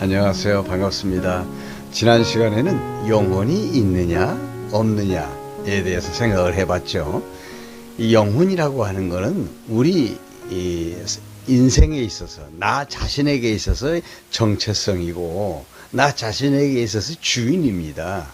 안녕하세요. 반갑습니다. 지난 시간에는 영혼이 있느냐 없느냐에 대해서 생각을 해봤죠. 이 영혼이라고 하는 것은 우리 인생에 있어서 나 자신에게 있어서 정체성이고 나 자신에게 있어서 주인입니다.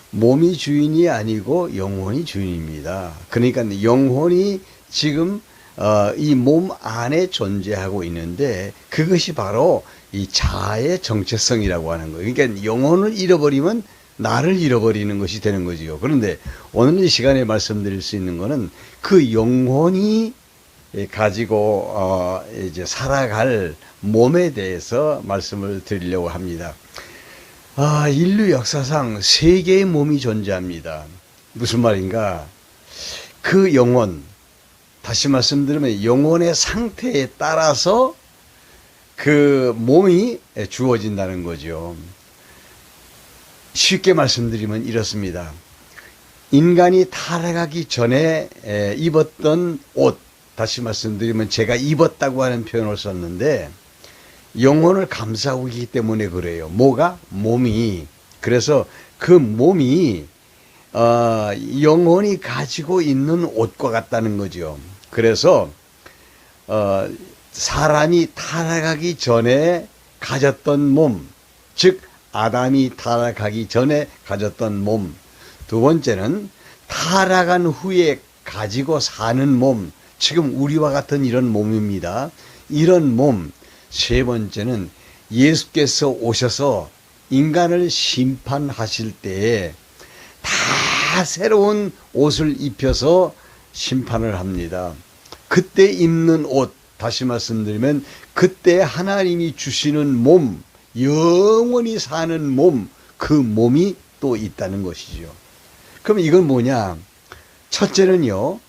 몸이 주인이 아니고 영혼이 주인입니다. 그러니까 영혼이 지금 이 몸 안에 존재하고 있는데 그것이 바로 이 자아의 정체성이라고 하는 거예요. 그러니까 영혼을 잃어버리면 나를 잃어버리는 것이 되는 거지요. 그런데 오늘 이 시간에 말씀드릴 수 있는 것은 그 영혼이 가지고 이제 살아갈 몸에 대해서 말씀을 드리려고 합니다. 인류 역사상 세 개의 몸이 존재합니다. 무슨 말인가? 그 영혼, 다시 말씀드리면 영혼의 상태에 따라서 그 몸이 주어진다는 거죠. 쉽게 말씀드리면 이렇습니다. 인간이 타락하기 전에 입었던 옷, 다시 말씀드리면 제가 입었다고 하는 표현을 썼는데 영혼을 감싸고 있기 때문에 그래요. 뭐가? 몸이. 그래서 그 몸이 영혼이 가지고 있는 옷과 같다는 거죠. 그래서 사람이 타락하기 전에 가졌던 몸, 즉 아담이 타락하기 전에 가졌던 몸. 두 번째는 타락한 후에 가지고 사는 몸, 지금 우리와 같은 이런 몸입니다. 이런 몸. 세 번째는 예수께서 오셔서 인간을 심판하실 때에 다 새로운 옷을 입혀서 심판을 합니다. 그때 입는 옷, 다시 말씀드리면 그때 하나님이 주시는 몸, 영원히 사는 몸, 그 몸이 또 있다는 것이죠. 그럼 이건 뭐냐? 첫째는요,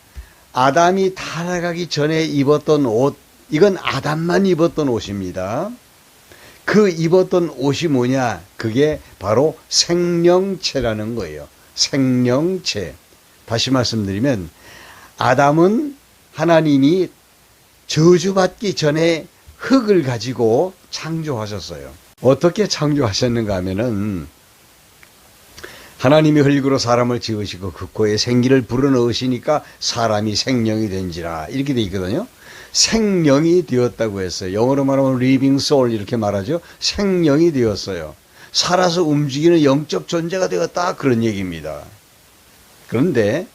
아담이 타락하기 전에 입었던 옷, 이건 아담만 입었던 옷입니다. 그 입었던 옷이 뭐냐? 그게 바로 생명체라는 거예요. 생명체. 다시 말씀드리면 아담은 하나님이 저주받기 전에 흙을 가지고 창조하셨어요. 어떻게 창조하셨는가 하면은 하나님이 흙으로 사람을 지으시고 그 코에 생기를 불어넣으시니까 사람이 생명이 된지라 이렇게 돼 있거든요. 생명이 되었다고 했어요. 영어로 말하면 living soul 이렇게 말하죠. 생명이 되었어요. 살아서 움직이는 영적 존재가 되었다 그런 얘기입니다. 그런데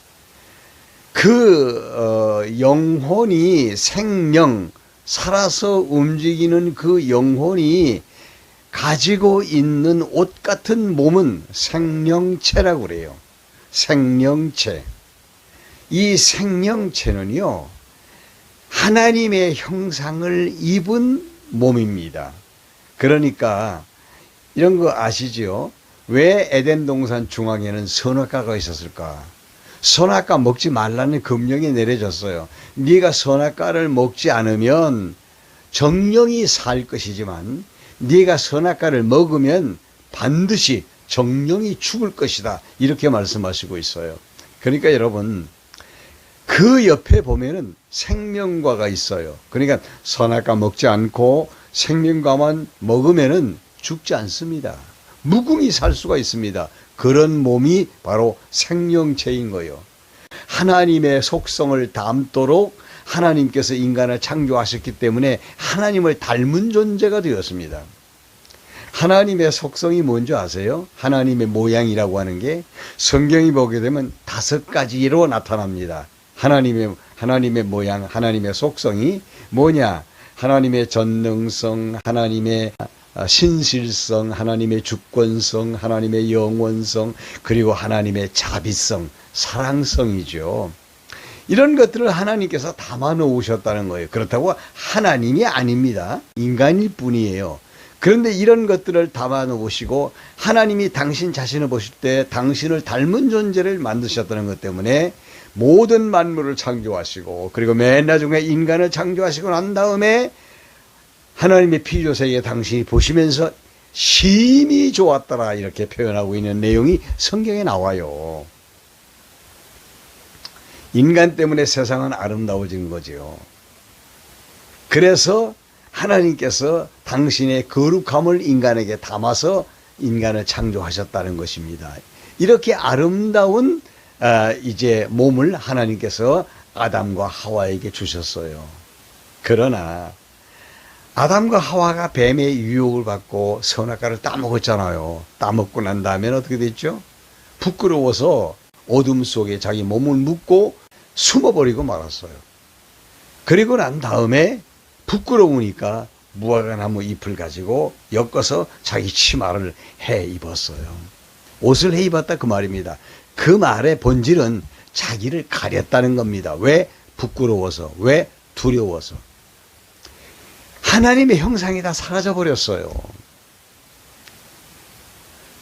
그 영혼이 생명, 살아서 움직이는 그 영혼이 가지고 있는 옷 같은 몸은 생명체라고 그래요. 생명체. 이 생명체는요, 하나님의 형상을 입은 몸입니다. 그러니까 이런 거 아시죠? 왜 에덴 동산 중앙에는 선악과가 있었을까? 선악과 먹지 말라는 금령이 내려졌어요. 네가 선악과를 먹지 않으면 정령이 살 것이지만 네가 선악과를 먹으면 반드시 정령이 죽을 것이다. 이렇게 말씀하시고 있어요. 그러니까 여러분, 그 옆에 보면은 생명과가 있어요. 그러니까 선악과 먹지 않고 생명과만 먹으면은 죽지 않습니다. 무궁히 살 수가 있습니다. 그런 몸이 바로 생명체인 거예요. 하나님의 속성을 담도록 하나님께서 인간을 창조하셨기 때문에 하나님을 닮은 존재가 되었습니다. 하나님의 속성이 뭔지 아세요? 하나님의 모양이라고 하는 게 성경이 보게 되면 5가지로 나타납니다. 하나님의 모양, 하나님의 속성이 뭐냐? 하나님의 전능성, 하나님의 신실성, 하나님의 주권성, 하나님의 영원성, 그리고 하나님의 자비성, 사랑성이죠. 이런 것들을 하나님께서 담아 놓으셨다는 거예요. 그렇다고 하나님이 아닙니다. 인간일 뿐이에요. 그런데 이런 것들을 담아 놓으시고 하나님이 당신 자신을 보실 때 당신을 닮은 존재를 만드셨다는 것 때문에 모든 만물을 창조하시고 그리고 맨 나중에 인간을 창조하시고 난 다음에 하나님의 피조세계 당신이 보시면서 심히 좋았더라 이렇게 표현하고 있는 내용이 성경에 나와요. 인간 때문에 세상은 아름다워진 거죠. 그래서 하나님께서 당신의 거룩함을 인간에게 담아서 인간을 창조하셨다는 것입니다. 이렇게 아름다운 이제 몸을 하나님께서 아담과 하와에게 주셨어요. 그러나 아담과 하와가 뱀의 유혹을 받고 선악과를 따먹었잖아요. 따먹고 난 다음에는 어떻게 됐죠? 부끄러워서 어둠 속에 자기 몸을 묻고 숨어버리고 말았어요. 그리고 난 다음에 부끄러우니까 무화과나무 잎을 가지고 엮어서 자기 치마를 해 입었어요. 옷을 해 입었다 그 말입니다. 그 말의 본질은 자기를 가렸다는 겁니다. 왜? 부끄러워서. 왜? 두려워서. 하나님의 형상이 다 사라져 버렸어요.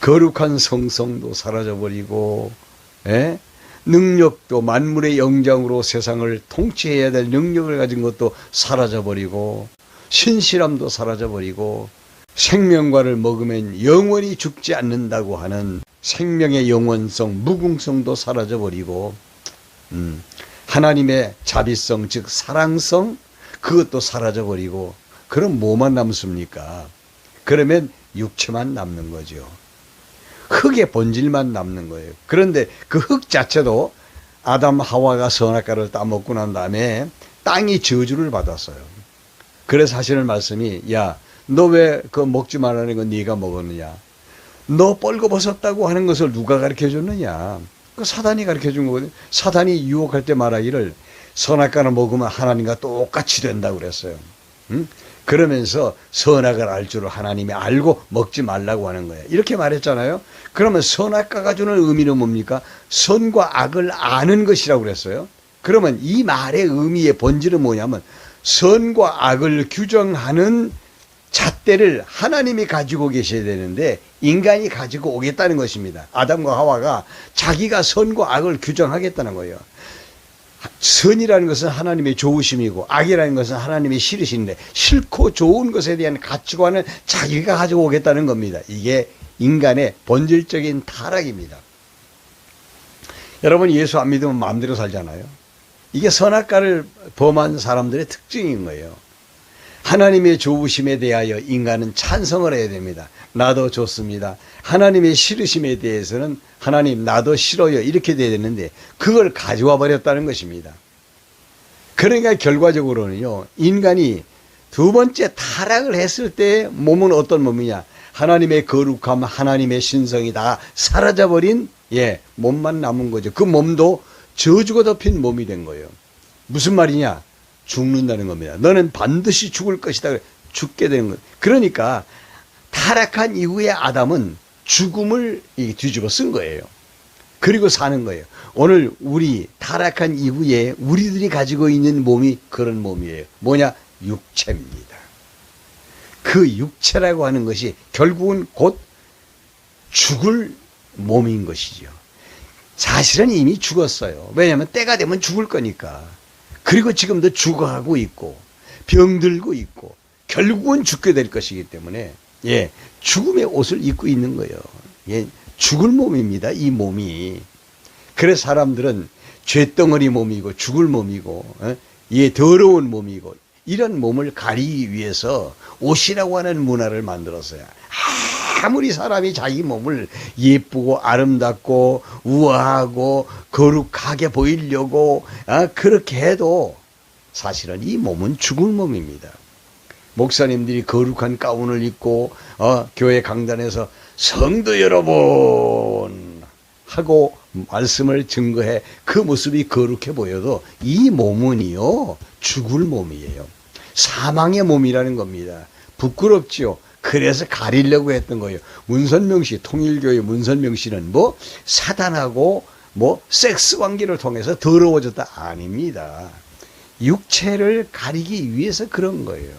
거룩한 성성도 사라져 버리고, 능력도 만물의 영장으로 세상을 통치해야 될 능력을 가진 것도 사라져 버리고, 신실함도 사라져 버리고, 생명과를 먹으면 영원히 죽지 않는다고 하는 생명의 영원성, 무궁성도 사라져 버리고, 하나님의 자비성, 즉 사랑성, 그것도 사라져 버리고, 그럼 뭐만 남습니까? 그러면 육체만 남는 거죠. 흙의 본질만 남는 거예요. 그런데 그 흙 자체도 아담 하와가 선악과를 따먹고 난 다음에 땅이 저주를 받았어요. 그래서 하시는 말씀이, 야, 너 왜 그 먹지 말라는 거 네가 먹었느냐? 너 뻘거벗었다고 하는 것을 누가 가르쳐 줬느냐? 그 사단이 가르쳐 준 거거든요. 사단이 유혹할 때 말하기를 선악과를 먹으면 하나님과 똑같이 된다고 그랬어요. 그러면서 선악을 알 줄을 하나님이 알고 먹지 말라고 하는 거예요. 이렇게 말했잖아요. 그러면 선악과가 주는 의미는 뭡니까? 선과 악을 아는 것이라고 그랬어요. 그러면 이 말의 의미의 본질은 뭐냐면 선과 악을 규정하는 잣대를 하나님이 가지고 계셔야 되는데 인간이 가지고 오겠다는 것입니다. 아담과 하와가 자기가 선과 악을 규정하겠다는 거예요. 선이라는 것은 하나님의 좋으심이고 악이라는 것은 하나님의 싫으신데 싫고 좋은 것에 대한 가치관을 자기가 가지고 오겠다는 겁니다. 이게 인간의 본질적인 타락입니다. 여러분, 예수 안 믿으면 마음대로 살잖아요. 이게 선악과를 범한 사람들의 특징인 거예요. 하나님의 좋으심에 대하여 인간은 찬성을 해야 됩니다. 나도 좋습니다. 하나님의 싫으심에 대해서는 하나님 나도 싫어요. 이렇게 돼야 되는데 그걸 가져와 버렸다는 것입니다. 그러니까 결과적으로는요, 인간이 두 번째 타락을 했을 때 몸은 어떤 몸이냐? 하나님의 거룩함, 하나님의 신성이 다 사라져버린 몸만 남은 거죠. 그 몸도 저주가 덮인 몸이 된 거예요. 무슨 말이냐? 죽는다는 겁니다. 너는 반드시 죽을 것이다. 죽게 되는 거예요. 그러니까 타락한 이후에 아담은 죽음을 뒤집어 쓴 거예요. 그리고 사는 거예요. 오늘 우리 타락한 이후에 우리들이 가지고 있는 몸이 그런 몸이에요. 뭐냐? 육체입니다. 그 육체라고 하는 것이 결국은 곧 죽을 몸인 것이죠. 사실은 이미 죽었어요. 왜냐하면 때가 되면 죽을 거니까. 그리고 지금도 죽어가고 있고 병들고 있고 결국은 죽게 될 것이기 때문에 죽음의 옷을 입고 있는 거예요. 죽을 몸입니다. 이 몸이. 그래서 사람들은 쇳덩어리 몸이고 죽을 몸이고 더러운 몸이고 이런 몸을 가리기 위해서 옷이라고 하는 문화를 만들었어요. 아무리 사람이 자기 몸을 예쁘고 아름답고 우아하고 거룩하게 보이려고 그렇게 해도 사실은 이 몸은 죽을 몸입니다. 목사님들이 거룩한 가운을 입고 교회 강단에서 성도 여러분 하고 말씀을 증거해 그 모습이 거룩해 보여도 이 몸은요 죽을 몸이에요. 사망의 몸이라는 겁니다. 부끄럽지요. 그래서 가리려고 했던 거예요. 문선명 씨, 통일교회 문선명 씨는 사단하고 섹스 관계를 통해서 더러워졌다? 아닙니다. 육체를 가리기 위해서 그런 거예요.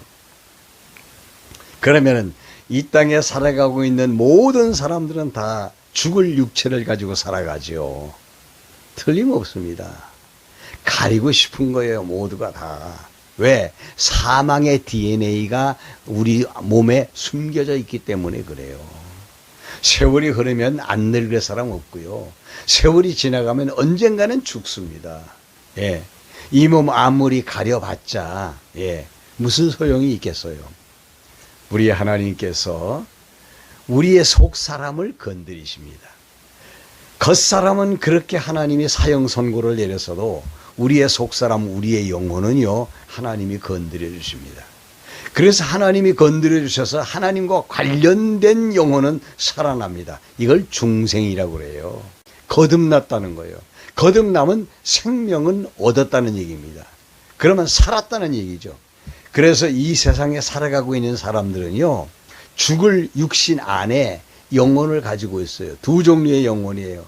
그러면은 이 땅에 살아가고 있는 모든 사람들은 다 죽을 육체를 가지고 살아가죠. 틀림없습니다. 가리고 싶은 거예요. 모두가 다. 왜? 사망의 DNA가 우리 몸에 숨겨져 있기 때문에 그래요. 세월이 흐르면 안 늙을 사람 없고요. 세월이 지나가면 언젠가는 죽습니다. 이 몸 아무리 가려봤자 무슨 소용이 있겠어요? 우리 하나님께서 우리의 속 사람을 건드리십니다. 겉사람은 그렇게 하나님이 사형 선고를 내렸어도 우리의 속 사람, 우리의 영혼은요, 하나님이 건드려 주십니다. 그래서 하나님이 건드려 주셔서 하나님과 관련된 영혼은 살아납니다. 이걸 중생이라고 그래요. 거듭났다는 거예요. 거듭남은 생명은 얻었다는 얘기입니다. 그러면 살았다는 얘기죠. 그래서 이 세상에 살아가고 있는 사람들은요, 죽을 육신 안에 영혼을 가지고 있어요. 두 종류의 영혼이에요.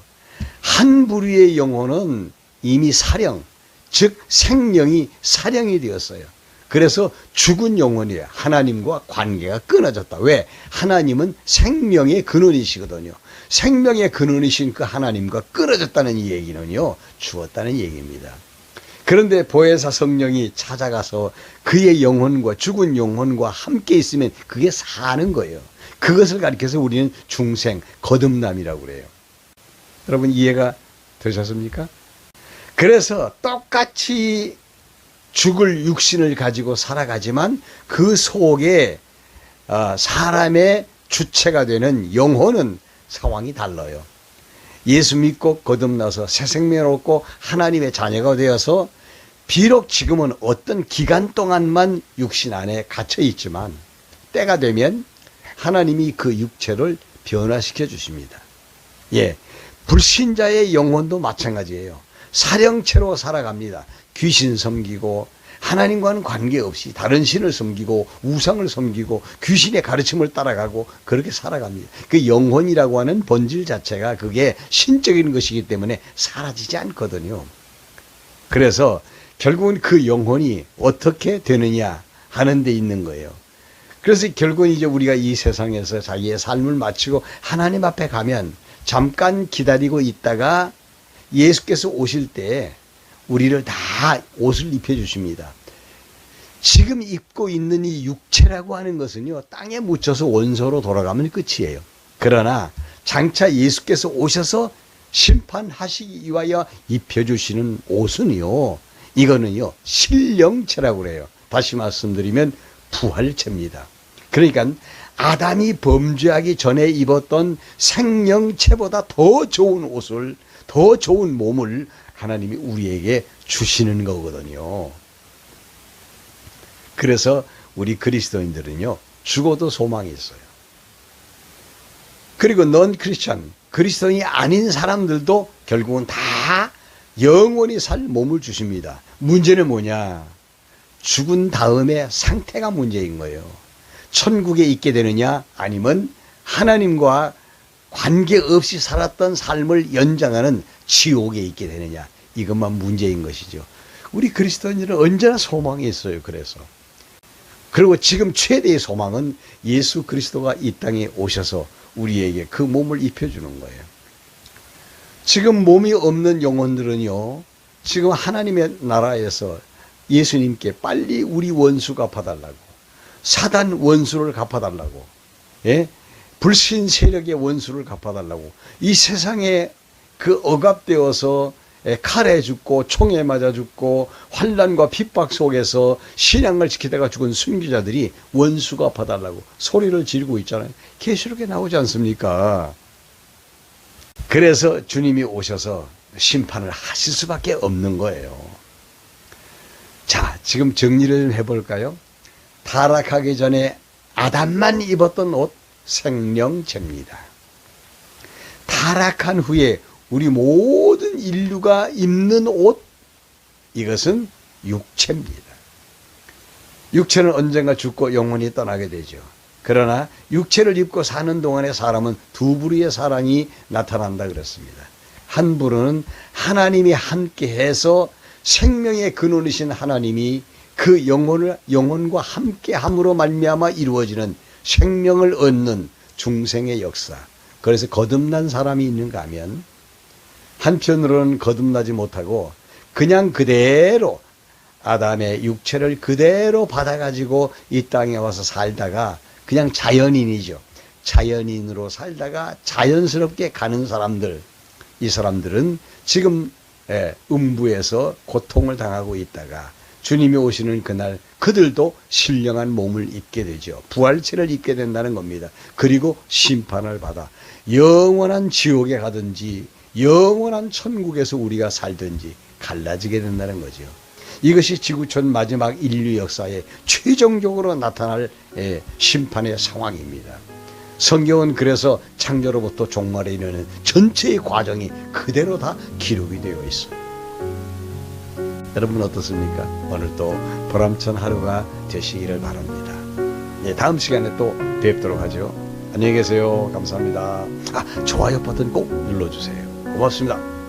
한 부류의 영혼은 이미 사령, 즉 생명이 사령이 되었어요. 그래서 죽은 영혼이에요. 하나님과 관계가 끊어졌다. 왜? 하나님은 생명의 근원이시거든요. 생명의 근원이신 그 하나님과 끊어졌다는 이 얘기는요, 죽었다는 얘기입니다. 그런데 보혜사 성령이 찾아가서 그의 영혼과 죽은 영혼과 함께 있으면 그게 사는 거예요. 그것을 가리켜서 우리는 중생, 거듭남이라고 그래요. 여러분 이해가 되셨습니까? 그래서 똑같이 죽을 육신을 가지고 살아가지만 그 속에 사람의 주체가 되는 영혼은 상황이 달라요. 예수 믿고 거듭나서 새 생명을 얻고 하나님의 자녀가 되어서 비록 지금은 어떤 기간 동안만 육신 안에 갇혀 있지만 때가 되면 하나님이 그 육체를 변화시켜 주십니다. 예, 불신자의 영혼도 마찬가지예요. 사령체로 살아갑니다. 귀신 섬기고 하나님과는 관계없이 다른 신을 섬기고 우상을 섬기고 귀신의 가르침을 따라가고 그렇게 살아갑니다. 그 영혼이라고 하는 본질 자체가 그게 신적인 것이기 때문에 사라지지 않거든요. 그래서 결국은 그 영혼이 어떻게 되느냐 하는 데 있는 거예요. 그래서 결국은 이제 우리가 이 세상에서 자기의 삶을 마치고 하나님 앞에 가면 잠깐 기다리고 있다가 예수께서 오실 때 우리를 다 옷을 입혀주십니다. 지금 입고 있는 이 육체라고 하는 것은요, 땅에 묻혀서 원소로 돌아가면 끝이에요. 그러나 장차 예수께서 오셔서 심판하시기 위하여 입혀주시는 옷은요, 이거는요, 신령체라고 그래요. 다시 말씀드리면 부활체입니다. 그러니까 아담이 범죄하기 전에 입었던 생명체보다 더 좋은 옷을, 더 좋은 몸을 하나님이 우리에게 주시는 거거든요. 그래서 우리 그리스도인들은요, 죽어도 소망이 있어요. 그리고 넌 크리스천, 그리스도인이 아닌 사람들도 결국은 다 영원히 살 몸을 주십니다. 문제는 뭐냐? 죽은 다음에 상태가 문제인 거예요. 천국에 있게 되느냐, 아니면 하나님과 관계없이 살았던 삶을 연장하는 지옥에 있게 되느냐, 이것만 문제인 것이죠. 우리 그리스도인들은 언제나 소망이 있어요. 그리고 지금 최대의 소망은 예수 그리스도가 이 땅에 오셔서 우리에게 그 몸을 입혀주는 거예요. 지금 몸이 없는 영혼들은요, 지금 하나님의 나라에서 예수님께 빨리 우리 원수 갚아달라고, 사단 원수를 갚아달라고, 예? 불신 세력의 원수를 갚아달라고, 이 세상에 그 억압되어서 칼에 죽고 총에 맞아 죽고 환난과 핍박 속에서 신앙을 지키다가 죽은 순교자들이 원수 갚아달라고 소리를 지르고 있잖아요. 계시록에 나오지 않습니까? 그래서 주님이 오셔서 심판을 하실 수밖에 없는 거예요. 자, 지금 정리를 좀 해볼까요? 타락하기 전에 아담만 입었던 옷, 생명체입니다. 타락한 후에 우리 모든 인류가 입는 옷, 이것은 육체입니다. 육체는 언젠가 죽고 영혼이 떠나게 되죠. 그러나 육체를 입고 사는 동안에 사람은 두 부류의 사랑이 나타난다 그랬습니다. 한 부류는 하나님이 함께해서 생명의 근원이신 하나님이 그 영혼과 함께함으로 말미암아 이루어지는 생명을 얻는 중생의 역사. 그래서 거듭난 사람이 있는가 하면, 한편으로는 거듭나지 못하고 그냥 그대로 아담의 육체를 그대로 받아가지고 이 땅에 와서 살다가 그냥 자연인이죠. 자연인으로 살다가 자연스럽게 가는 사람들, 이 사람들은 지금 음부에서 고통을 당하고 있다가 주님이 오시는 그날 그들도 신령한 몸을 입게 되죠. 부활체를 입게 된다는 겁니다. 그리고 심판을 받아 영원한 지옥에 가든지 영원한 천국에서 우리가 살든지 갈라지게 된다는 거죠. 이것이 지구촌 마지막 인류 역사에 최종적으로 나타날 심판의 상황입니다. 성경은 그래서 창조로부터 종말에 이르는 전체의 과정이 그대로 다 기록이 되어 있어요. 여러분 어떻습니까? 오늘도 보람찬 하루가 되시기를 바랍니다. 네, 다음 시간에 또 뵙도록 하죠. 안녕히 계세요. 감사합니다. 좋아요 버튼 꼭 눌러주세요. 고맙습니다.